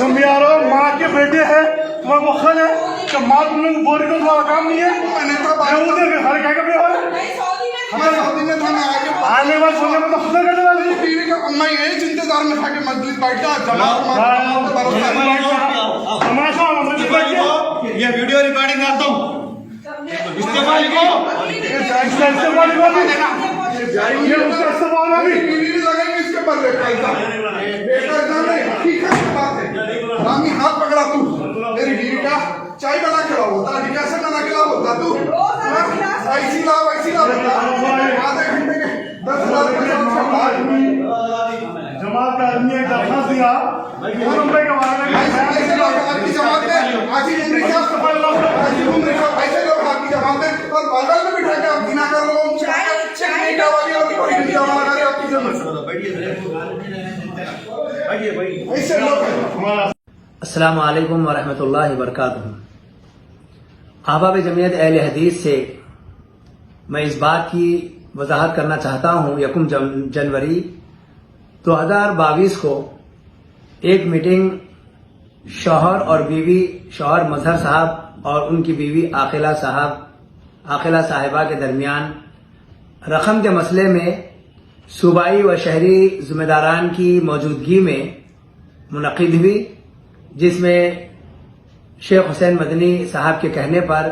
तुम यारो माँ के बेटे है, तुम्हारा वखल है कि माँ तुम लोग बोल रहे हो, तुम्हारा काम नहीं है। उधर में हर क्या कर रहे हो? आने वाले सोने में तो खुदा कर देना नहीं। मैं यही चिंतेदार में था कि मस्जिद बैठा तमाशा ये वीडियो रिकॉर्डिंग करता हूँ इस्तेमाल को इसके पर हाथ पकड़ा तू मेरी बीवी का चाय बना के लाओ होता कैसे बना के लाओ होता तू ऐसी लाओ आधे घंटे के 10,000 जमात का आदमी एक दरखास्त दिया रुपए के बारे में आपकी जमात में आजी उम्र का ऐसे लोग आपकी जमात में और बगल में बिठा के आप गिना कर लो ऐसे लोग अस्सलाम वालेकुम वरहमतुल्लाहि वबरकातुहू। अहबाब जमीयत अहले हदीस से मैं इस बात की वजाहत करना चाहता हूँ 1 जनवरी 2022 को एक मीटिंग शौहर और बीवी, शौहर मजहर साहब और उनकी बीवी आकिला साहिबा के दरमियान रकम के मसले में सूबाई व शहरी जिम्मेदारान की मौजूदगी में मुनक़िद हुई, जिसमें शेख हुसैन मदनी साहब के कहने पर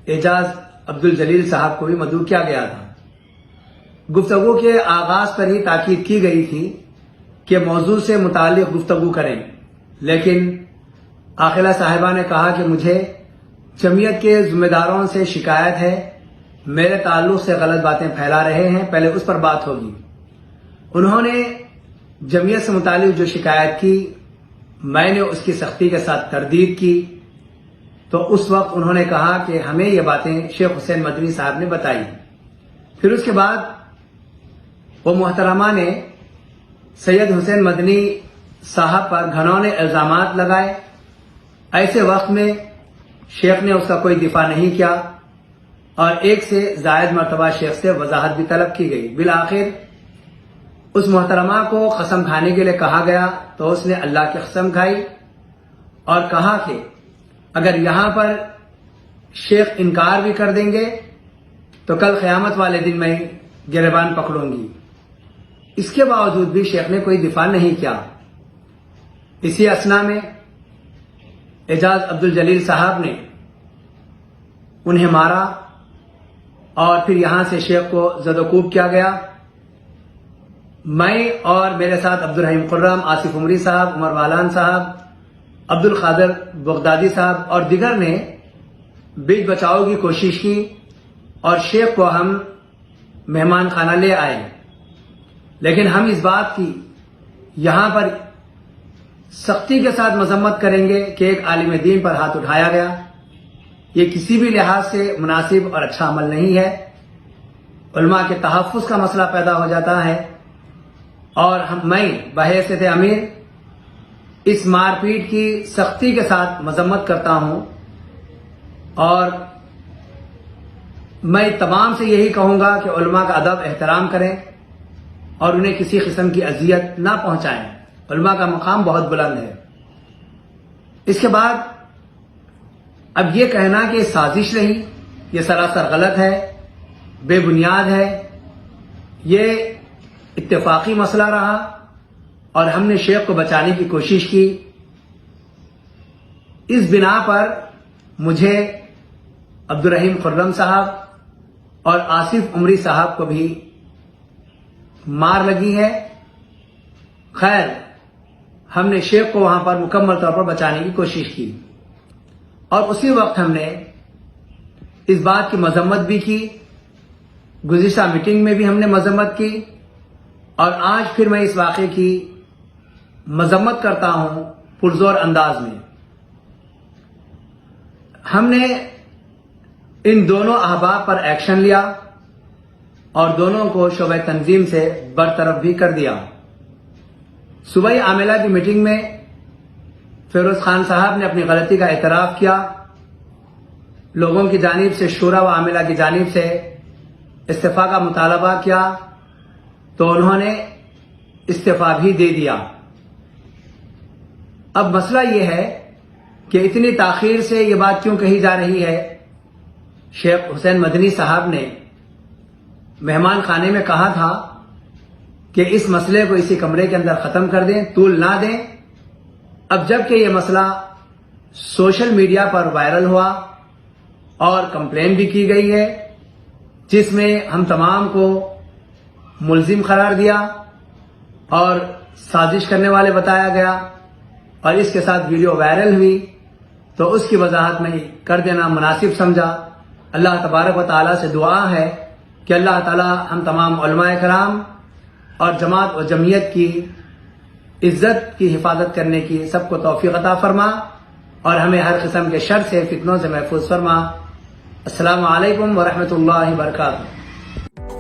एजाज अब्दुल जलील साहब को भी मदऊ किया गया था। गुफ्तगू के आगाज पर ही ताकीद की गई थी कि मौजू से मुताल्लिक़ गुफ्तगू करें, लेकिन आकिला साहिबा ने कहा कि मुझे जमीयत के जिम्मेदारों से शिकायत है, मेरे ताल्लुक से गलत बातें फैला रहे हैं, पहले उस पर बात होगी। उन्होंने जमीयत से मुताल्लिक़ जो शिकायत की, मैंने उसकी सख्ती के साथ तरदीद की, तो उस वक्त उन्होंने कहा कि हमें ये बातें शेख हुसैन मदनी साहब ने बताई। फिर उसके बाद वो मोहतरमा ने सैयद हुसैन मदनी साहब पर घनौने इल्जामात लगाए। ऐसे वक्त में शेख ने उसका कोई दिफा नहीं किया और एक से जायद मरतबा शेख से वजाहत भी तलब की गई। बिलाखिर उस मोहतरमा को कसम खाने के लिए कहा गया तो उसने अल्लाह की कसम खाई और कहा कि अगर यहां पर शेख इनकार भी कर देंगे तो कल क़यामत वाले दिन मैं गिरबान पकड़ूंगी। इसके बावजूद भी शेख ने कोई दिफा नहीं किया। इसी असना में एजाज अब्दुल जलील साहब ने उन्हें मारा और फिर यहां से शेख को ज़दोकूब किया गया। मैं और मेरे साथ अब्दुल रहीम खुर्रम, आसिफ उमरी साहब, उमर वालान साहब, अब्दुल खादर बगदादी साहब और दिगर ने बीच बचाव की कोशिश की और शेख को हम मेहमान खाना ले आए। लेकिन हम इस बात की यहां पर सख्ती के साथ मजम्मत करेंगे कि एक आलिम दीन पर हाथ उठाया गया, ये किसी भी लिहाज से मुनासिब और अच्छा अमल नहीं है। علماء کے تحفظ کا مسئلہ پیدا ہو جاتا ہے، اور میں بحیثیت امیر اس مار پیٹ کی سختی کے ساتھ مذمت کرتا ہوں، اور میں تمام سے یہی کہوں گا کہ علماء کا ادب احترام کریں اور انہیں کسی قسم کی اذیت نہ پہنچائیں. علماء کا مقام بہت بلند ہے. اس کے بعد اب یہ کہنا کہ سازش رہی، یہ سراسر غلط ہے، بے بنیاد ہے. یہ اتفاقی مسئلہ رہا اور ہم نے شیخ کو بچانے کی کوشش کی. اس بنا پر مجھے عبدالرحیم خرم صاحب اور آصف عمری صاحب کو بھی مار لگی ہے. خیر، ہم نے شیخ کو وہاں پر مکمل طور پر بچانے کی کوشش کی، اور اسی وقت ہم نے اس بات کی مذمت بھی کی. گزشتہ میٹنگ میں بھی ہم نے مذمت کی، اور آج پھر میں اس واقعے کی مذمت کرتا ہوں پرزور انداز میں. ہم نے ان دونوں احباب پر ایکشن لیا اور دونوں کو شعبہ تنظیم سے برطرف بھی کر دیا. صوبائی عاملہ کی میٹنگ میں فیروز خان صاحب نے اپنی غلطی کا اعتراف کیا. لوگوں کی جانب سے، شورا و عاملہ کی جانب سے استعفا کا مطالبہ کیا تو انہوں نے استعفا بھی دے دیا. اب مسئلہ یہ ہے کہ اتنی تاخیر سے یہ بات کیوں کہی جا رہی ہے. شیخ حسین مدنی صاحب نے مہمان خانے میں کہا تھا کہ اس مسئلے کو اسی کمرے کے اندر ختم کر دیں، طول نہ دیں. اب جب کہ یہ مسئلہ سوشل میڈیا پر وائرل ہوا اور کمپلین بھی کی گئی ہے، جس میں ہم تمام کو ملزم قرار دیا اور سازش کرنے والے بتایا گیا، اور اس کے ساتھ ویڈیو وائرل ہوئی، تو اس کی وضاحت میں کر دینا مناسب سمجھا. اللہ تبارک و تعالیٰ سے دعا ہے کہ اللہ تعالیٰ ہم تمام علماء کرام اور جماعت و جمعیت کی عزت کی حفاظت کرنے کی سب کو توفیق عطا فرما، اور ہمیں ہر قسم کے شر سے، فتنوں سے محفوظ فرما. السلام علیکم ورحمۃ اللہ وبرکاتہ.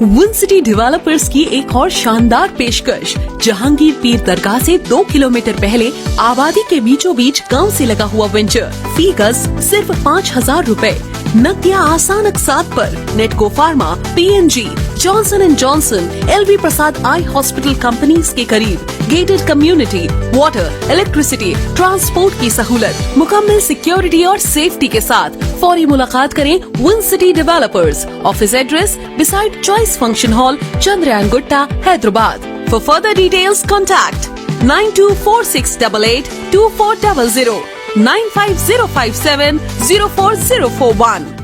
ون سٹی ڈیولپرز کی ایک اور شاندار پیشکش. جہانگیر پیر درگاہ سے 2 کلومیٹر پہلے آبادی کے بیچوں بیچ گاؤں سے لگا ہوا وینچر. فی گز صرف 5,000 روپے. نقدیاں آسان اقساط پر. Natco Pharma, PNG، Johnson and Johnson, LV Prasad Eye Hospital companies کے قریب. Gated community, water, electricity, transport کی سہولت، مکمل سیکیورٹی اور سیفٹی کے ساتھ. فوری ملاقات کریں One City Developers. Office address beside choice function hall, Chandrayangutta, Hyderabad. For further details, contact 9246882400 95057 04041.